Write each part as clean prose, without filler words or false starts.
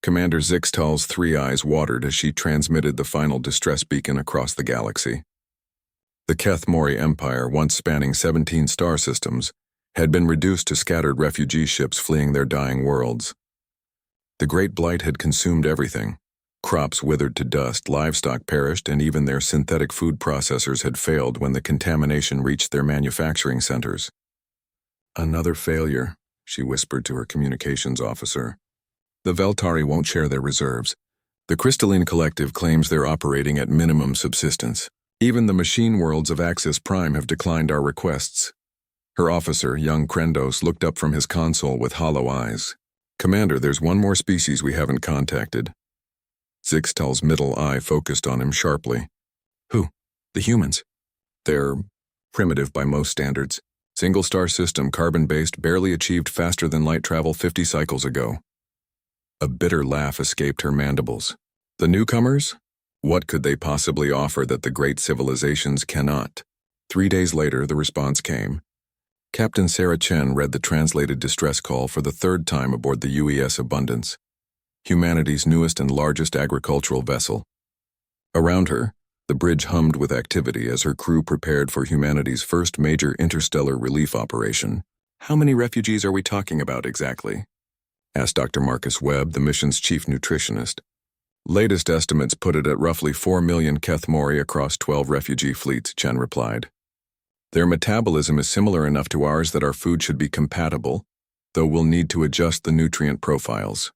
Commander Zixtal's three eyes watered as she transmitted the final distress beacon across the galaxy. The Keth Mori Empire, once spanning 17 star systems, had been reduced to scattered refugee ships fleeing their dying worlds. The Great Blight had consumed everything. Crops withered to dust, livestock perished, and even their synthetic food processors had failed when the contamination reached their manufacturing centers. "Another failure," she whispered to her communications officer. "The Veltari won't share their reserves. The Crystalline Collective claims they're operating at minimum subsistence. Even the machine worlds of Axis Prime have declined our requests." Her officer, young Krendos, looked up from his console with hollow eyes. "Commander, there's one more species we haven't contacted." Zixtal's middle eye focused on him sharply. "Who? The humans. They're primitive by most standards. Single-star system, carbon-based, barely achieved faster-than-light travel 50 cycles ago." A bitter laugh escaped her mandibles. "The newcomers? What could they possibly offer that the great civilizations cannot?" 3 days later, the response came. Captain Sarah Chen read the translated distress call for the third time aboard the UES Abundance, humanity's newest and largest agricultural vessel. Around her, the bridge hummed with activity as her crew prepared for humanity's first major interstellar relief operation. "How many refugees are we talking about exactly?" asked Dr. Marcus Webb, the mission's chief nutritionist. "Latest estimates put it at roughly 4 million Keth Mori across 12 refugee fleets," Chen replied. "Their metabolism is similar enough to ours that our food should be compatible, though we'll need to adjust the nutrient profiles."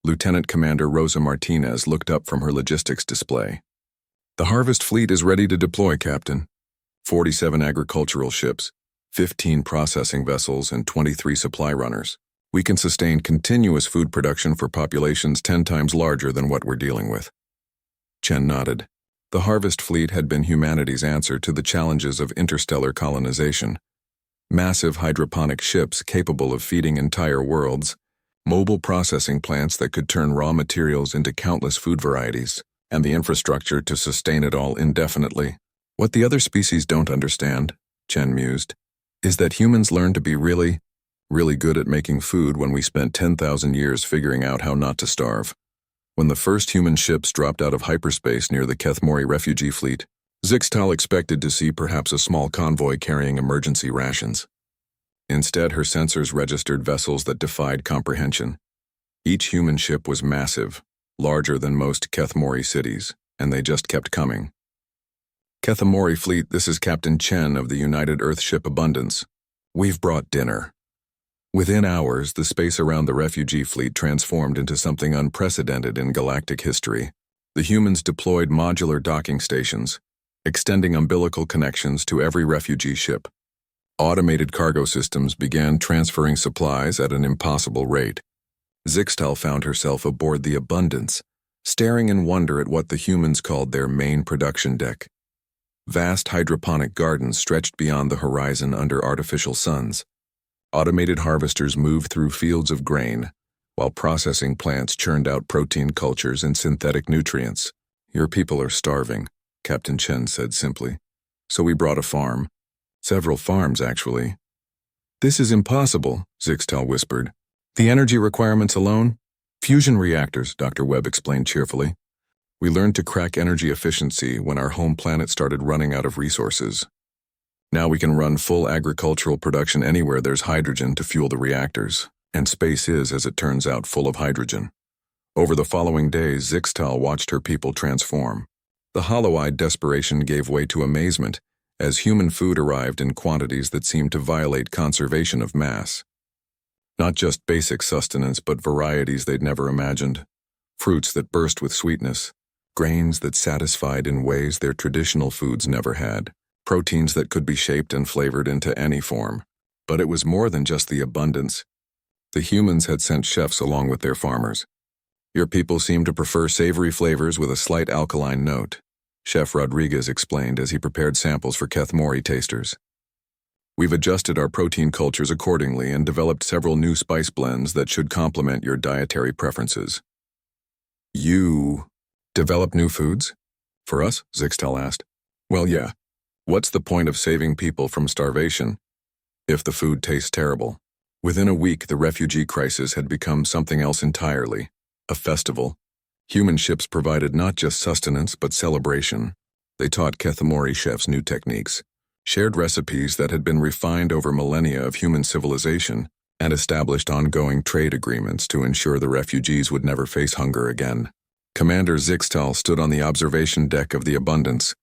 Lieutenant Commander Rosa Martinez looked up from her logistics display. "The Harvest Fleet is ready to deploy, Captain. 47 agricultural ships, 15 processing vessels, and 23 supply runners. We can sustain continuous food production for populations 10 times larger than what we're dealing with." Chen nodded. The Harvest Fleet had been humanity's answer to the challenges of interstellar colonization. Massive hydroponic ships capable of feeding entire worlds, mobile processing plants that could turn raw materials into countless food varieties, and the infrastructure to sustain it all indefinitely. "What the other species don't understand," Chen mused, "is that humans learned to be really good at making food when we spent 10,000 years figuring out how not to starve. When the first human ships dropped out of hyperspace near the Keth Mori refugee fleet, Zixtal expected to see perhaps a small convoy carrying emergency rations. Instead, her sensors registered vessels that defied comprehension. Each human ship was massive, larger than most Keth Mori cities, and they just kept coming. "Keth Mori Fleet, this is Captain Chen of the United Earthship Abundance. We've brought dinner." Within hours, the space around the refugee fleet transformed into something unprecedented in galactic history. The humans deployed modular docking stations, extending umbilical connections to every refugee ship. Automated cargo systems began transferring supplies at an impossible rate. Zixtal found herself aboard the Abundance, staring in wonder at what the humans called their main production deck. Vast hydroponic gardens stretched beyond the horizon under artificial suns. Automated harvesters moved through fields of grain, while processing plants churned out protein cultures and synthetic nutrients. "Your people are starving," Captain Chen said simply. "So we brought a farm. Several farms, actually." "This is impossible," Zixtal whispered. "The energy requirements alone?" "Fusion reactors," Dr. Webb explained cheerfully. "We learned to crack energy efficiency when our home planet started running out of resources. Now we can run full agricultural production anywhere there's hydrogen to fuel the reactors, and space is, as it turns out, full of hydrogen." Over the following days, Zixtal watched her people transform. The hollow-eyed desperation gave way to amazement as human food arrived in quantities that seemed to violate conservation of mass. Not just basic sustenance, but varieties they'd never imagined. Fruits that burst with sweetness, grains that satisfied in ways their traditional foods never had. Proteins that could be shaped and flavored into any form. But it was more than just the abundance. The humans had sent chefs along with their farmers. "Your people seem to prefer savory flavors with a slight alkaline note," Chef Rodriguez explained as he prepared samples for Keth Mori tasters. "We've adjusted our protein cultures accordingly and developed several new spice blends that should complement your dietary preferences." "You develop new foods? For us?" Zixtal asked. "Well, yeah. What's the point of saving people from starvation if the food tastes terrible?" Within a week, the refugee crisis had become something else entirely. a festival. Human ships provided not just sustenance but celebration. They taught Kethmori chefs new techniques, shared recipes that had been refined over millennia of human civilization, and established ongoing trade agreements to ensure the refugees would never face hunger again. Commander Zixtal stood on the observation deck of the Abundance,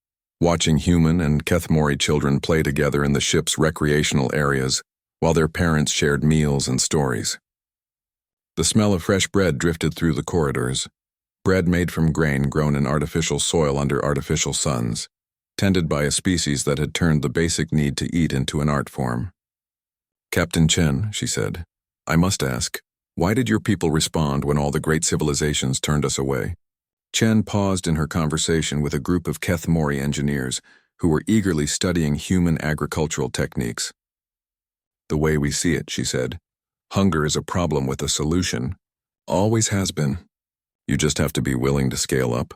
watching human and Kethmori children play together in the ship's recreational areas, while their parents shared meals and stories. The smell of fresh bread drifted through the corridors, bread made from grain grown in artificial soil under artificial suns, tended by a species that had turned the basic need to eat into an art form. "Captain Chen," she said, "I must ask, why did your people respond when all the great civilizations turned us away?" Chen paused in her conversation with a group of Kethmori engineers who were eagerly studying human agricultural techniques. "The way we see it," she said, "hunger is a problem with a solution. Always has been. You just have to be willing to scale up."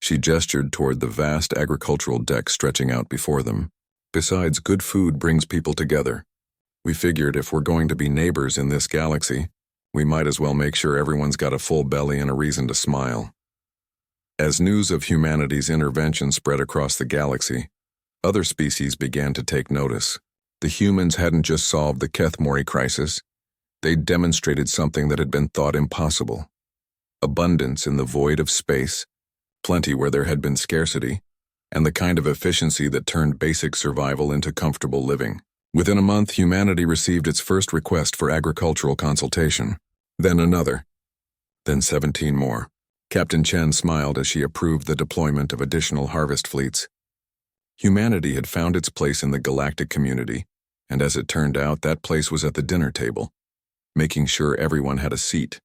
She gestured toward the vast agricultural deck stretching out before them. "Besides, good food brings people together. We figured if we're going to be neighbors in this galaxy, we might as well make sure everyone's got a full belly and a reason to smile." As news of humanity's intervention spread across the galaxy, other species began to take notice. The humans hadn't just solved the Kethmori crisis, they'd demonstrated something that had been thought impossible. Abundance in the void of space, plenty where there had been scarcity, and the kind of efficiency that turned basic survival into comfortable living. Within a month, humanity received its first request for agricultural consultation, then another, then 17 more. Captain Chen smiled as she approved the deployment of additional harvest fleets. Humanity had found its place in the galactic community, and as it turned out, that place was at the dinner table, making sure everyone had a seat.